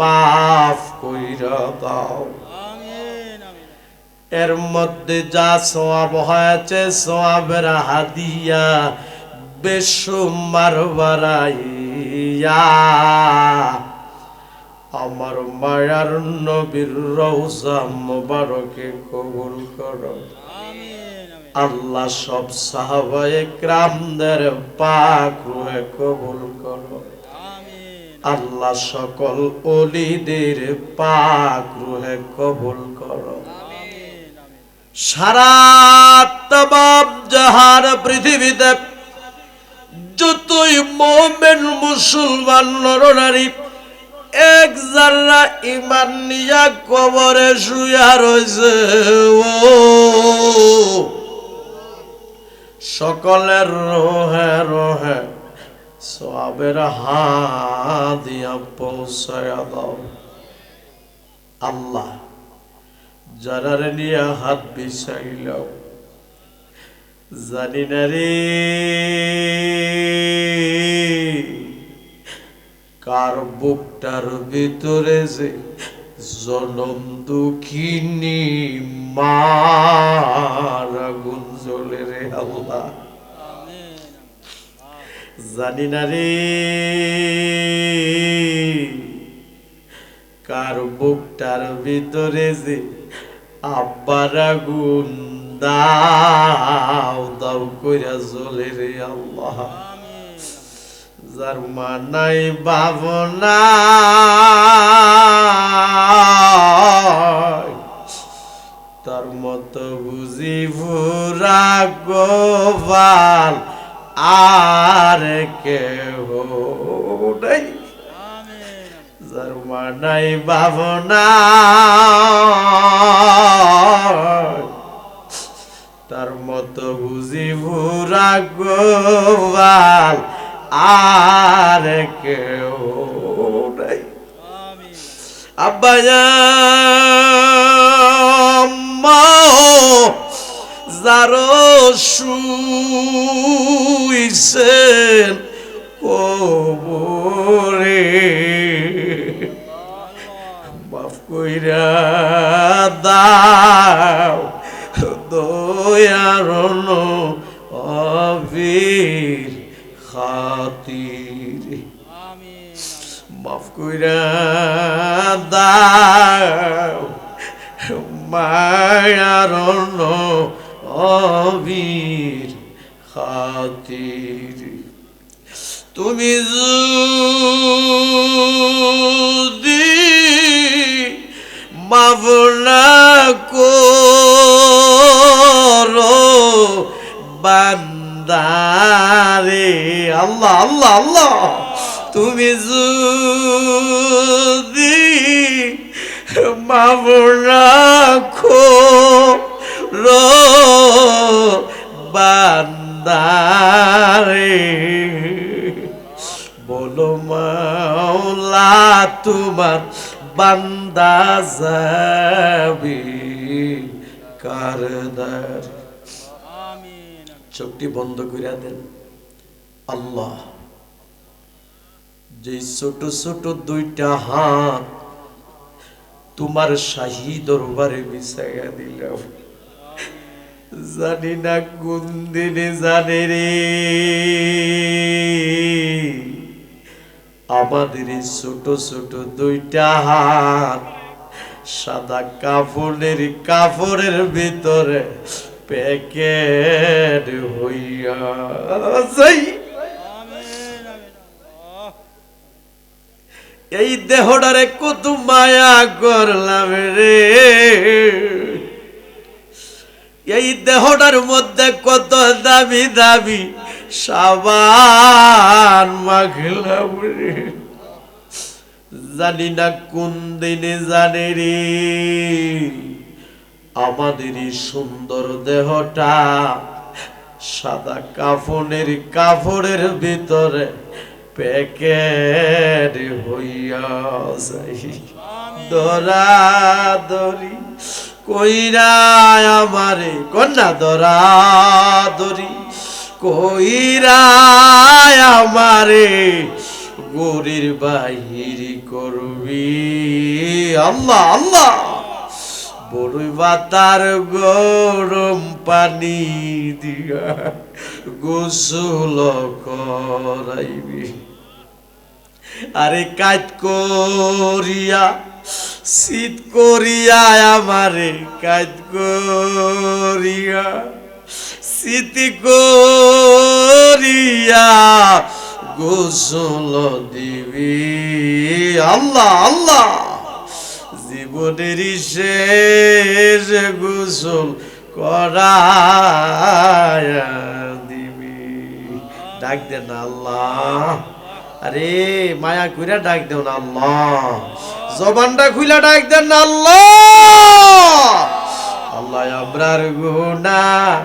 মাফ কইরা দাও। এর মধ্যে যা সওয়াব হয়েছে সওয়াবের হাদিয়া বেশুমার বাড়াইয়া আমার মায়ার নবীর রওজা মোবারকে কবুল করো। আল্লাহ সব সাহাবায়ে কিরামদের পাক রূহে কবুল করো। আল্লাহ সকল ওলিদের পাক রূহে কবুল করো। সারা তামাম জাহান পৃথিবীতে যতই মুমিন মুসলমান নরনারী এক যারা ঈমান নিয়া কবরে শুয়া রয়েছে, সকলের রোহে রোহে সওয়াবের হাদিয়া পৌঁছায়া দাও। আল্লাহ যারা নিয়ে হাত বিছাইলাম জানি না রে কার বুকটার ভিতরে যে জনম দুঃখিনী মার আগুন জ্বলে রে আল্লাহ জানি না রে কার বুকটার ভিতরে যে আব্বার আগুন দাও দাও কইরা জ্বলে রে আল্লাহ যার মা নাই ভাবনা তার মতো বুঝি ভুরা গোপাল আর কেহ নাই। যার মা নাই ভাবনা তার মতো বুঝি ভুরা গোপাল আর কেউ নাই। আব্বা মা যারো শুইছেন কবরে মাফ কইরা দাও দয়ার নবীর খাতির মাফ কইরা দাও মায়ার নবীর খাতির। তুমি যদি মাফ না করো বান্দারে আল্লাহ আল্লাহ আল্লাহ তুমি যদি মাফ না করো বান্দারে বলো মাওলা তোমার বান্দা যাবে কারদার। চোখটি বন্ধ করিয়া দেন। আল্লাহ যে ছোট ছোট দুইটা হাত তোমার শাহী দরবারে বিছাইয়া দিলাম জানি না কোন দিনে জানে রে আমাদের এই ছোট ছোট দুইটা হাত সাদা কাপড়ের ভিতরে প্যাকেট হইয়া যাই। এই দেহটারে কত মায়া করলাম রে, এই দেহটার মধ্যে কত দামি দামি সাবান মাখলাম রে, জানি না কোন দিনে জানে রে আমাদের এই সুন্দর দেহটা সাদা কাপড়ের ভিতরে প্যাকেট হইয়া যাই। দরাদরি কইরা আমারে কন্যা দরাদরি কইরা আমারে গরির বাহির করবি আল্লাহ আল্লাহ বড়ই বাতার গরম পানি দিয়া গোসল করাইবি আরে কাজ করিয়া শীত করিয়া আমারে কাজ করিয়া শীত করিয়া গোসল দিবি আল্লাহ আল্লাহ জীবনের শেষ গোসল করায়া দিবি ডাক দেন আল্লাহ আরে মায়া কইরা ডাক দেন আল্লাহ জবানটা খুইলা ডাক দেন আল্লাহ আল্লাহ আমরার গুনাহ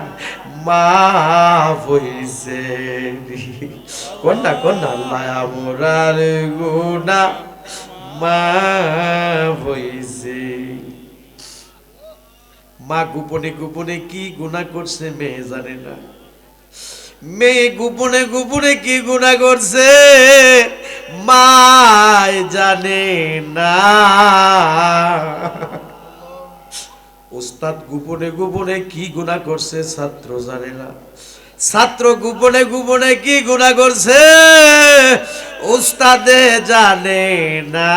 মাফ হইছে কোনটা আল্লাহ আমরার গুনাহ মাফ হইছে মা গোপনে গোপনে কি গুনাহ করছে মেয়ে জানে না মেয়ে গোপনে গোপনে কি গুনাহ করছে মা জানে না উস্তাদ গোপনে গোপনে কি গুনাহ করছে ছাত্র জানে না ছাত্র গোপনে গোপনে কি গুনাহ করছে উস্তাদে জানে না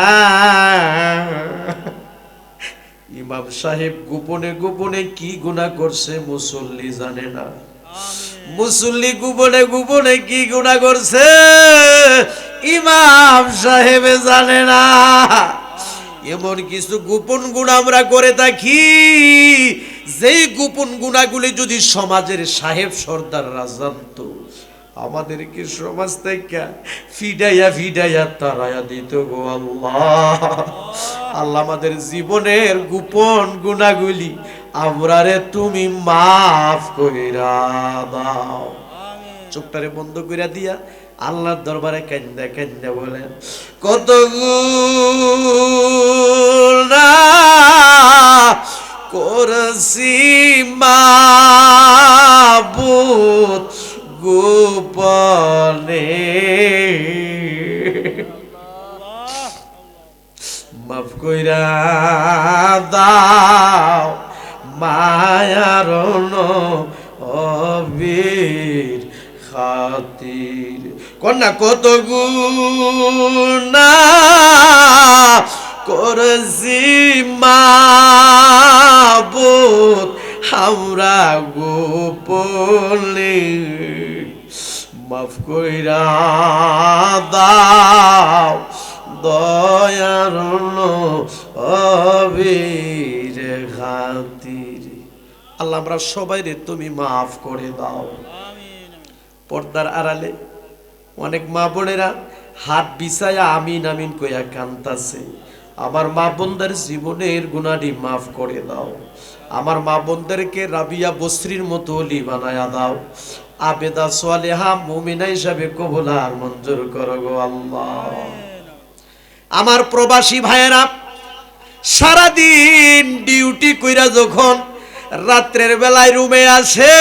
ইমাম সাহেব গোপনে গোপনে কি গুনাহ করছে মুসল্লি জানে না মুসল্লি গোপনে গোপনে কি গুনাহ করছে ইমাম সাহেব জানে না এমন কিছু গোপন গুনাহ আমরা করে থাকি যেই গোপন গুনাহগুলি যদি সমাজের সাহেব সর্দাররা জানতো আমাদেরকে সমাজ থেকে ফিডাইয়া তারায়া দিত গো আল্লাহ আল্লাহ আমাদের জীবনের গোপন গুনাহগুলি আমরারে তুমি মাফ কইরা দাও চোখটারে বন্ধ কইরা দিয়া আল্লাহর দরবারে কান্দা কান্দা বলেন কত গুনাহ করছি মাবুদ গোপনে মাফ কইরা দাও মায়ার নবীর খাতির কন্যা কত গুনাহ করছি মাবুদ আমরা গোপনে মাফ কইরা দাও দয়ার নবীর খাতির আল্লাহ আমরা সবাই রে তুমি মাফ করে দাও পর্দার আড়ালে অনেক মা বোনেরা হাত বিছায়া আমিন আমিন কইয়া কান্তাছে আমার মা বোনদের জীবনের গুনাহটি মাফ করে দাও আমার মা বোনদেরকে রাবিয়া বসরির মতো ওলি বানায়া দাও আবেদা সালেহা মুমিনা হিসাবে কবুল আর মঞ্জুর করো গো আল্লাহ আমার প্রবাসী ভাইয়েরা সারাদিন ডিউটি কইরা যখন রাত্রের বেলায় রুমে আসে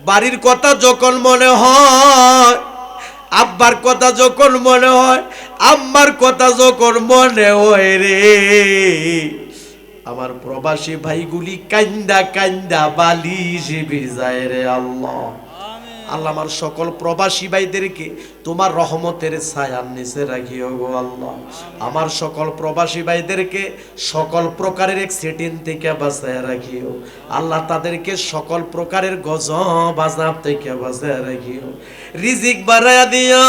বাড়ির কথা যখন মনে হয় আব্বার কথা যখন মনে হয় আম্মার কথা যখন মনে হয় রে আমার প্রবাসী ভাইগুলি কান্দা কান্দা বালিশ ভিজায় রে আল্লাহ আল্লাহ আমার সকল প্রবাসী ভাইদেরকে তোমার রহমতের ছায়ার নিচে রাখিও গো আল্লাহ আমার সকল প্রবাসী ভাইদেরকে সকল প্রকারের অ্যাক্সিডেন্ট থেকে বাঁচায় রাখিও আল্লাহ তাদেরকে সকল প্রকারের গজব আযাব থেকে বাঁচায় রাখিও রিজিক বাড়ায়া দিও